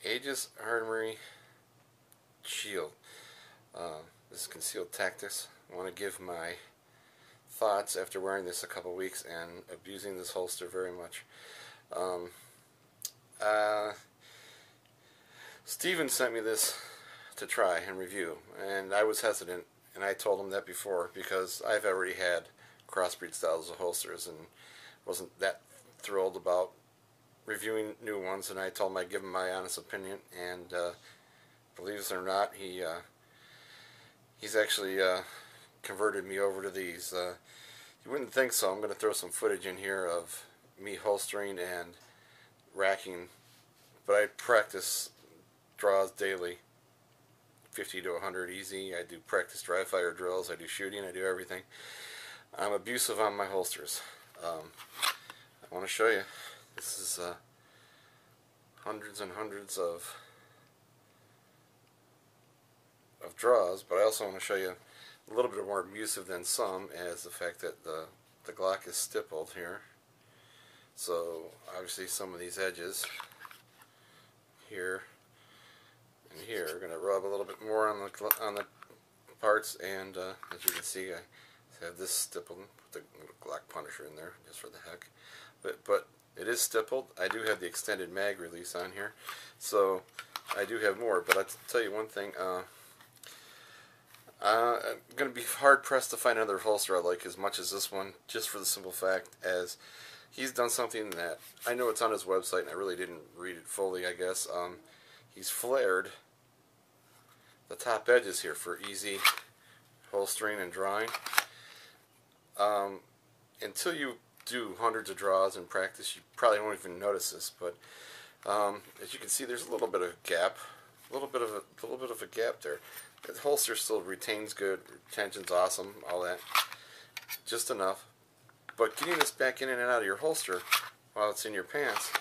Aegis Armory shield. This is concealed tactics. I want to give my thoughts after wearing this a couple weeks and abusing this holster very much. Steven sent me this to try and review, and I was hesitant, and I told him that before because I've already had crossbreed styles of holsters and wasn't that thrilled about reviewing new ones, and I told him I'd give him my honest opinion, and believe it or not, he's actually converted me over to these. You wouldn't think so. I'm going to throw some footage in here of me holstering and racking, but I practice draws daily, 50 to 100 easy. I do practice dry fire drills, I do shooting, I do everything. I'm abusive on my holsters. I want to show you. This is hundreds and hundreds of draws, but I also want to show you a little bit more abusive than some, as the fact that the Glock is stippled here. So obviously some of these edges here and here are going to rub a little bit more on the parts, and as you can see, I have this stippled. Put the Glock Punisher in there just for the heck, but it is stippled. I do have the extended mag release on here, so I do have more. But I'll tell you one thing. I'm going to be hard pressed to find another holster I like as much as this one, just for the simple fact as he's done something that I know it's on his website and I really didn't read it fully, I guess. He's flared the top edges here for easy holstering and drawing. Until you do hundreds of draws in practice, you probably won't even notice this, but as you can see, there's a little bit of a gap, a little bit of a gap there. The holster still retains good, retention's awesome, all that, just enough. But getting this back in and out of your holster while it's in your pants,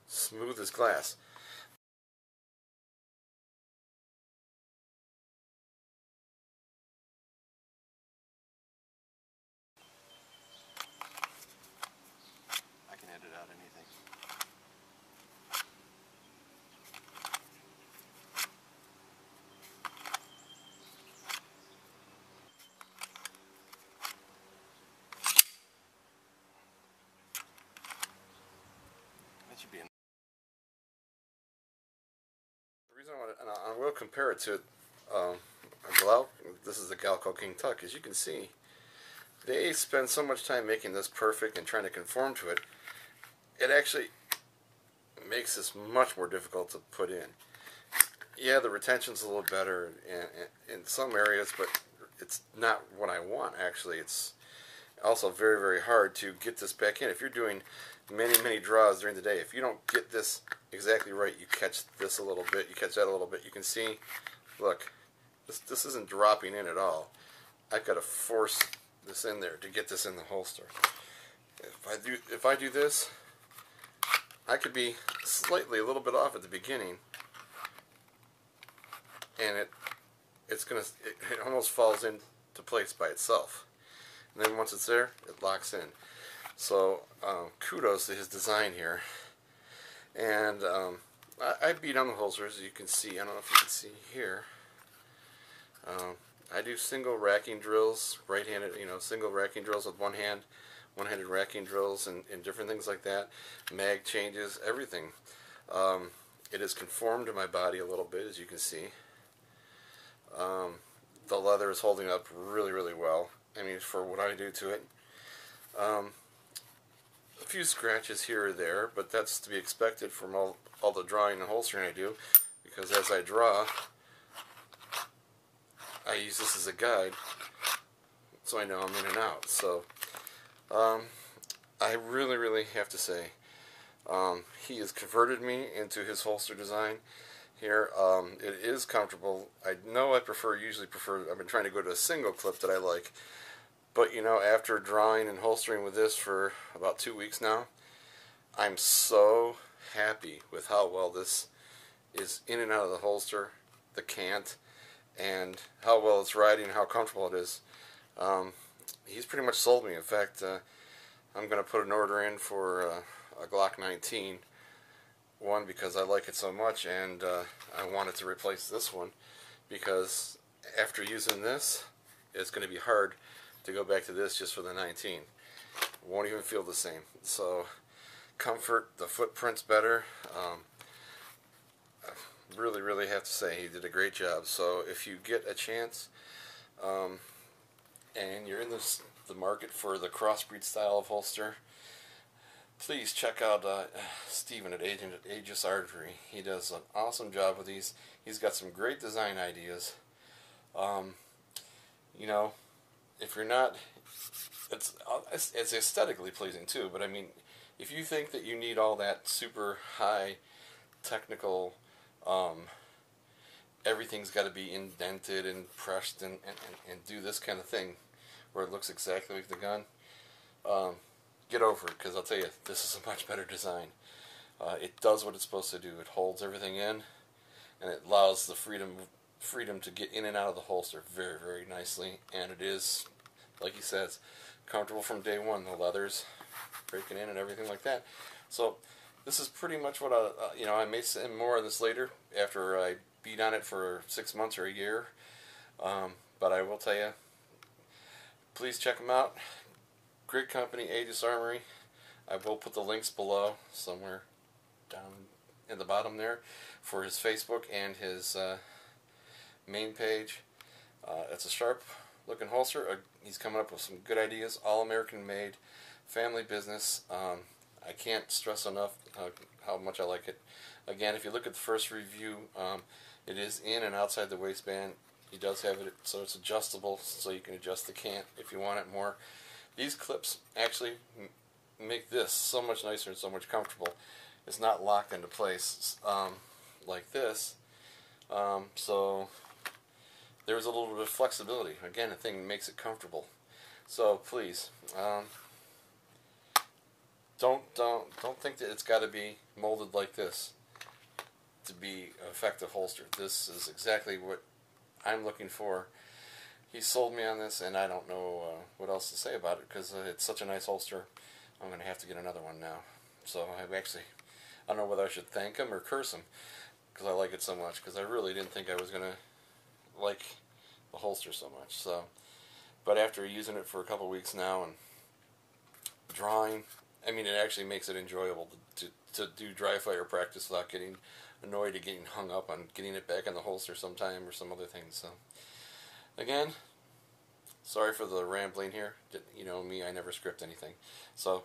smooth as glass. I can edit out anything. That should be enough. The reason I want to, and I will compare it to this is the Galco King Tuck. As you can see, they spend so much time making this perfect and trying to conform to it. It actually makes this much more difficult to put in. Yeah, the retention's a little better in some areas, but it's not what I want, actually. It's also very, very hard to get this back in. If you're doing many, many draws during the day, if you don't get this exactly right, you catch this a little bit, you catch that a little bit. You can see, look, this isn't dropping in at all. I've got to force this in there to get this in the holster. If I do this, I could be slightly a little bit off at the beginning, and it almost falls into place by itself. And then once it's there, it locks in. So kudos to his design here. And I beat on the holsters, as you can see. I don't know if you can see here. I do single racking drills, right-handed, single racking drills with one hand, one-handed racking drills, and different things like that. Mag changes, everything. It is conformed to my body a little bit, as you can see. The leather is holding up really, really well. I mean, for what I do to it. A few scratches here or there, but that's to be expected from all the drawing and holstering I do, because as I draw, I use this as a guide, so I know I'm in and out. So, I really, really have to say, he has converted me into his holster design here. It is comfortable. I know I've been trying to go to a single clip that I like, but after drawing and holstering with this for about 2 weeks now, I'm so happy with how well this is in and out of the holster, the cant, and how well it's riding, how comfortable it is. He's pretty much sold me. In fact, I'm going to put an order in for a Glock 19 one because I like it so much, and I wanted to replace this one because after using this, it's going to be hard to go back to this just for the 19. Won't even feel the same. So comfort, the footprint's better. Really, really have to say he did a great job. So if you get a chance, and you're in the market for the crossbreed style of holster, please check out Steven at Aegis Armory. He does an awesome job with these. He's got some great design ideas. You know, if you're not, it's aesthetically pleasing too. But I mean, if you think that you need all that super high technical, everything's got to be indented and pressed and do this kind of thing where it looks exactly like the gun, get over it, because I'll tell you, this is a much better design. It does what it's supposed to do. It holds everything in, and it allows the freedom to get in and out of the holster very, very nicely. And it is, like he says, comfortable from day one. The leather's breaking in and everything like that. So this is pretty much what I may say more of this later after I beat on it for 6 months or a year. But I will tell you, please check them out. Great company, Aegis Armory. I will put the links below somewhere down in the bottom there for his Facebook and his main page. It's a sharp looking holster. He's coming up with some good ideas. All American made, family business. I can't stress enough how much I like it. Again, if you look at the first review, it is in and outside the waistband. He does have it so it's adjustable, so you can adjust the cant if you want it more. These clips actually make this so much nicer and so much comfortable. It's not locked into place like this. So there's a little bit of flexibility. Again, the thing makes it comfortable. So please, don't think that it's got to be molded like this to be an effective holster. This is exactly what I'm looking for. He sold me on this, and I don't know what else to say about it because it's such a nice holster. I'm going to have to get another one now. So I don't know whether I should thank him or curse him because I like it so much, because I really didn't think I was going to like the holster so much. So, but after using it for a couple weeks now and drawing, I mean, it actually makes it enjoyable to do dry fire practice without getting annoyed at getting hung up on getting it back in the holster sometime or some other things. So again, sorry for the rambling here. You know me, I never script anything. So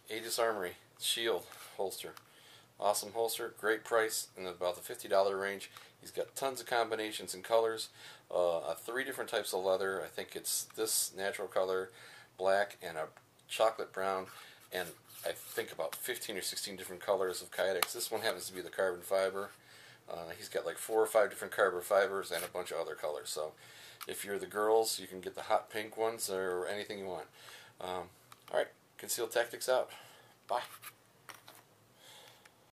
Aegis Armory Shield holster, awesome holster, great price, in about the $50 range. He's got tons of combinations and colors, 3 different types of leather. I think it's this natural color, black, and a chocolate brown, and I think about 15 or 16 different colors of Kydex. This one happens to be the carbon fiber. He's got like 4 or 5 different carbon fibers and a bunch of other colors. So if you're the girls, you can get the hot pink ones or anything you want. Alright, Concealed Tactics out. Bye.